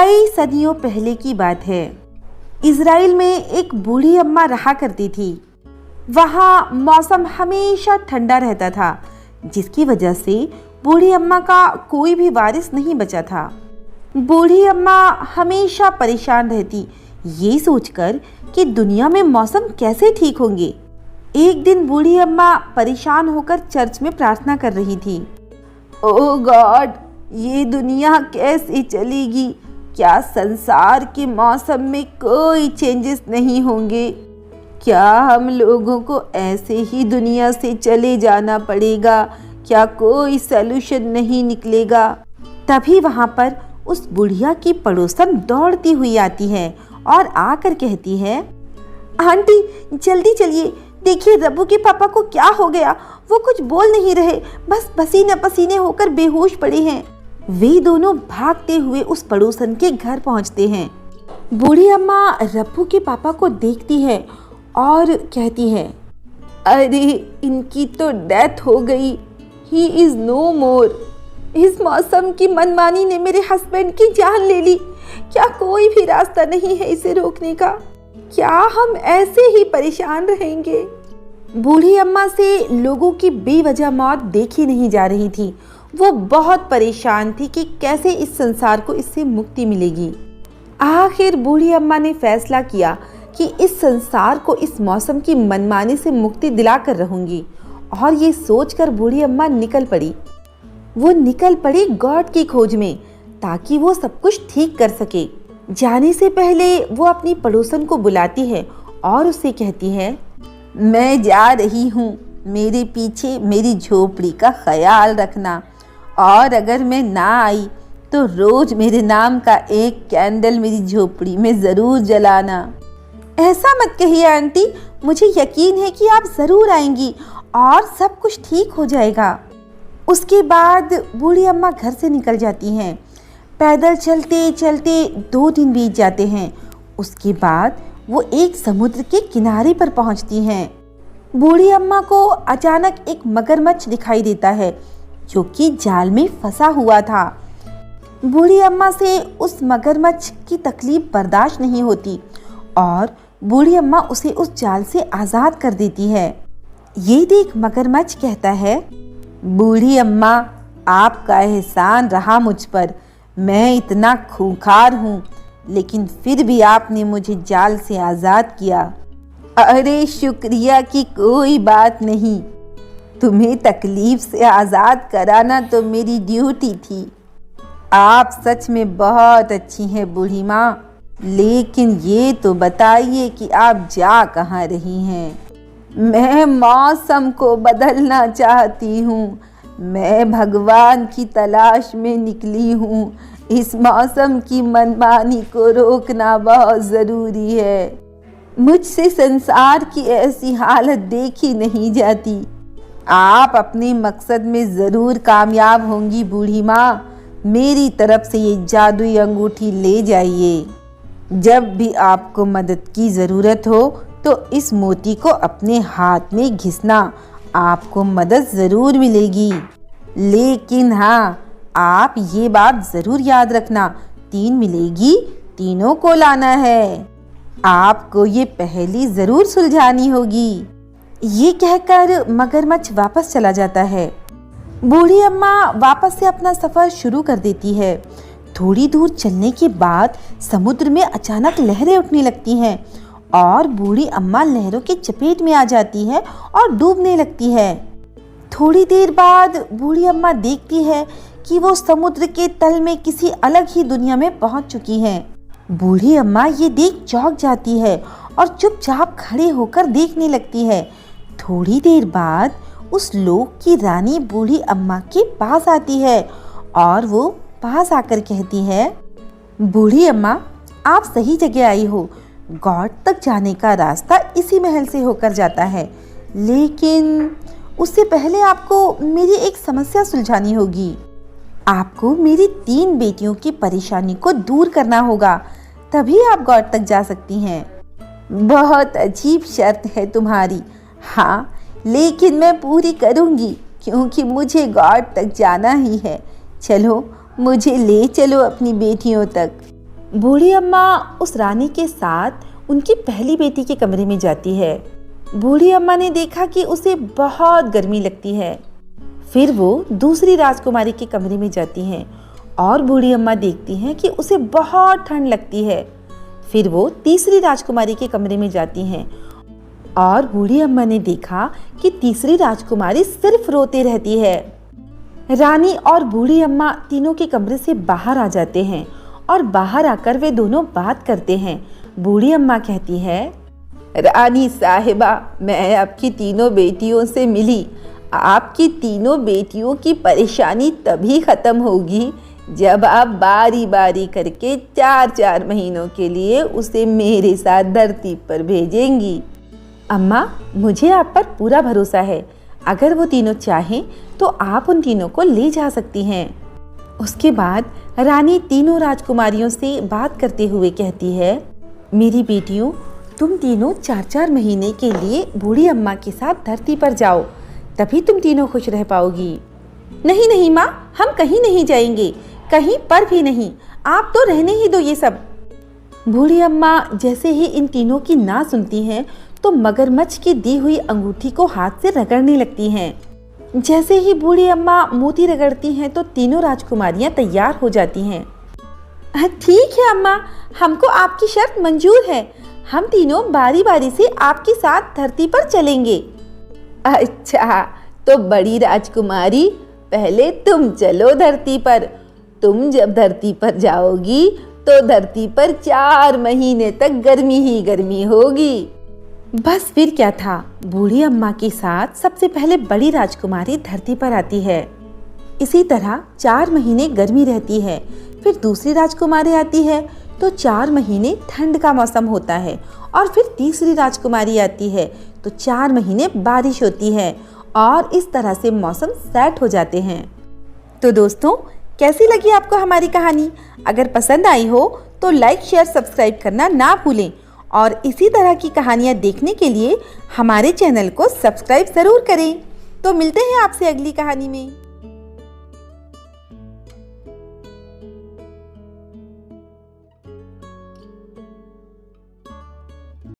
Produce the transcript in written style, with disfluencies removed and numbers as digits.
कई सदियों पहले की बात है। इज़राइल में एक बूढ़ी अम्मा रहा करती थी। वहाँ मौसम हमेशा ठंडा रहता था, जिसकी वजह से बूढ़ी अम्मा का कोई भी वारिस नहीं बचा था। बूढ़ी अम्मा हमेशा परेशान रहती, ये सोचकर कि दुनिया में मौसम कैसे ठीक होंगे। एक दिन बूढ़ी अम्मा परेशान होकर चर्च में प्रार्थना कर रही थी। ओह गॉड, ये दुनिया कैसे चलेगी? क्या संसार के मौसम में कोई चेंजेस नहीं होंगे? क्या हम लोगों को ऐसे ही दुनिया से चले जाना पड़ेगा? क्या कोई सलूशन नहीं निकलेगा? तभी वहाँ पर उस बुढ़िया की पड़ोसन दौड़ती हुई आती है और आकर कहती है, आंटी जल्दी चलिए, देखिए रब्बू के पापा को क्या हो गया। वो कुछ बोल नहीं रहे, बस पसीने पसीने होकर बेहोश पड़े हैं। वे दोनों भागते हुए उस पड़ोसन के घर पहुंचते हैं। बूढ़ी अम्मा रब्बू के पापा को देखती है और कहती है, अरे इनकी तो डेथ हो गई, ही इज नो मोर। इस मौसम की मनमानी ने मेरे हस्बैंड की जान ले ली। क्या कोई भी रास्ता नहीं है इसे रोकने का? क्या हम ऐसे ही परेशान रहेंगे? बूढ़ी अम्मा से लोगों की बेवजह मौत देखी नहीं जा रही थी। वो बहुत परेशान थी कि कैसे इस संसार को इससे मुक्ति मिलेगी। आखिर बूढ़ी अम्मा ने फैसला किया कि इस संसार को इस मौसम की मनमानी से मुक्ति दिलाकर रहूंगी, और ये सोचकर बूढ़ी अम्मा निकल पड़ी। वो निकल पड़ी गॉड की खोज में, ताकि वो सब कुछ ठीक कर सके। जाने से पहले वो अपनी पड़ोसन को बुलाती है और उससे कहती है, मैं जा रही हूँ, मेरे पीछे मेरी झोपड़ी का ख्याल रखना, और अगर मैं ना आई तो रोज मेरे नाम का एक कैंडल मेरी झोपड़ी में ज़रूर जलाना। ऐसा मत कहिए आंटी, मुझे यकीन है कि आप ज़रूर आएंगी और सब कुछ ठीक हो जाएगा। उसके बाद बूढ़ी अम्मा घर से निकल जाती हैं। पैदल चलते चलते 2 दिन बीत जाते हैं। उसके बाद वो एक समुद्र के किनारे पर पहुंचती हैं। बूढ़ी अम्मा को अचानक एक मगरमच्छ दिखाई देता है, जो कि जाल में फंसा हुआ था। बूढ़ी अम्मा से उस मगरमच्छ की तकलीफ बर्दाश्त नहीं होती और बूढ़ी अम्मा उसे उस जाल से आज़ाद कर देती है। ये देख मगरमच्छ कहता है, बूढ़ी अम्मा, आपका एहसान रहा मुझ पर। मैं इतना खूंखार हूँ, लेकिन फिर भी आपने मुझे जाल से आज़ाद किया। अरे शुक्रिया की कोई बात नहीं, तुम्हें तकलीफ से आज़ाद कराना तो मेरी ड्यूटी थी। आप सच में बहुत अच्छी हैं बूढ़ी माँ, लेकिन ये तो बताइए कि आप जा कहाँ रही हैं? मैं मौसम को बदलना चाहती हूँ। मैं भगवान की तलाश में निकली हूँ। इस मौसम की मनमानी को रोकना बहुत ज़रूरी है। मुझसे संसार की ऐसी हालत देखी नहीं जाती। आप अपने मकसद में ज़रूर कामयाब होंगी बूढ़ी माँ। मेरी तरफ से ये जादुई अंगूठी ले जाइए। जब भी आपको मदद की ज़रूरत हो तो इस मोती को अपने हाथ में घिसना, आपको मदद ज़रूर मिलेगी। लेकिन हाँ, आप ये बात ज़रूर याद रखना, 3 मिलेगी, तीनों को लाना है। आपको ये पहेली ज़रूर सुलझानी होगी। ये कहकर मगरमच्छ वापस चला जाता है। बूढ़ी अम्मा वापस से अपना सफ़र शुरू कर देती है। थोड़ी दूर चलने के बाद समुद्र में अचानक लहरें उठने लगती हैं और बूढ़ी अम्मा लहरों की चपेट में आ जाती है और डूबने लगती है। थोड़ी देर बाद बूढ़ी अम्मा देखती है कि वो समुद्र के तल में किसी अलग ही दुनिया में पहुंच चुकी हैं। बूढ़ी अम्मा ये देख चौंक जाती है और चुपचाप खड़े होकर देखने लगती है। थोड़ी देर बाद उस लोक की रानी बूढ़ी अम्मा के पास आती है और वो पास आकर कहती है, बूढ़ी अम्मा, आप सही जगह आई हो। गॉड तक जाने का रास्ता इसी महल से होकर जाता है, लेकिन उससे पहले आपको मेरी एक समस्या सुलझानी होगी। आपको मेरी 3 बेटियों की परेशानी को दूर करना होगा, तभी आप गॉड तक जा सकती हैं। बहुत अजीब शर्त है तुम्हारी। हाँ, लेकिन मैं पूरी करूँगी, क्योंकि मुझे गॉड तक जाना ही है। चलो, मुझे ले चलो अपनी बेटियों तक। बूढ़ी अम्मा उस रानी के साथ उनकी पहली बेटी के कमरे में जाती है। बूढ़ी अम्मा ने देखा कि उसे बहुत गर्मी लगती है। फिर वो दूसरी राजकुमारी के कमरे में जाती हैं और बूढ़ी अम्मा देखती हैं कि उसे बहुत ठंड लगती है। फिर वो तीसरी राजकुमारी के कमरे में जाती हैं और बूढ़ी अम्मा ने देखा कि तीसरी राजकुमारी सिर्फ रोती रहती है। रानी और बूढ़ी अम्मा तीनों के कमरे से बाहर आ जाते हैं और बाहर आकर वे दोनों बात करते हैं। बूढ़ी अम्मा कहती है, रानी साहिबा, मैं आपकी तीनों बेटियों से मिली। आपकी तीनों बेटियों की परेशानी तभी ख़त्म होगी जब आप बारी बारी करके 4-4 महीनों के लिए उसे मेरे साथ धरती पर भेजेंगी। अम्मा, मुझे आप पर पूरा भरोसा है। अगर वो तीनों चाहें तो आप उन तीनों को ले जा सकती हैं। उसके बाद रानी तीनों राजकुमारियों से बात करते हुए कहती है, मेरी बेटियों, तुम तीनों 4-4 महीने के लिए बूढ़ी अम्मा के साथ धरती पर जाओ, तभी तुम तीनों खुश रह पाओगी। नहीं नहीं माँ, हम कहीं नहीं जाएंगे, कहीं पर भी नहीं, आप तो रहने ही दो ये सब। बूढ़ी अम्मा जैसे ही इन तीनों की ना सुनती हैं तो मगरमच्छ की दी हुई अंगूठी को हाथ से रगड़ने लगती हैं। जैसे ही बूढ़ी अम्मा मोती रगड़ती हैं तो तीनों राजकुमारियां तैयार हो जाती हैं। ठीक है अम्मा, हमको आपकी शर्त मंजूर है। हम तीनों बारी बारी से आपके साथ धरती पर चलेंगे। अच्छा, तो बड़ी राजकुमारी, पहले तुम चलो धरती पर। तुम जब धरती पर जाओगी तो धरती पर 4 महीने तक गर्मी ही गर्मी होगी। बस फिर क्या था, बूढ़ी अम्मा के साथ सबसे पहले बड़ी राजकुमारी धरती पर आती है। इसी तरह 4 महीने गर्मी रहती है। फिर दूसरी राजकुमारी आती है तो 4 महीने ठंड का मौसम होता है। और फिर तीसरी राजकुमारी आती है तो 4 महीने बारिश होती है और इस तरह से मौसम सेट हो जाते हैं। तो दोस्तों, कैसी लगी आपको हमारी कहानी? अगर पसंद आई हो तो लाइक, शेयर, सब्सक्राइब करना ना भूलें और इसी तरह की कहानियाँ देखने के लिए हमारे चैनल को सब्सक्राइब ज़रूर करें। तो मिलते हैं आपसे अगली कहानी में।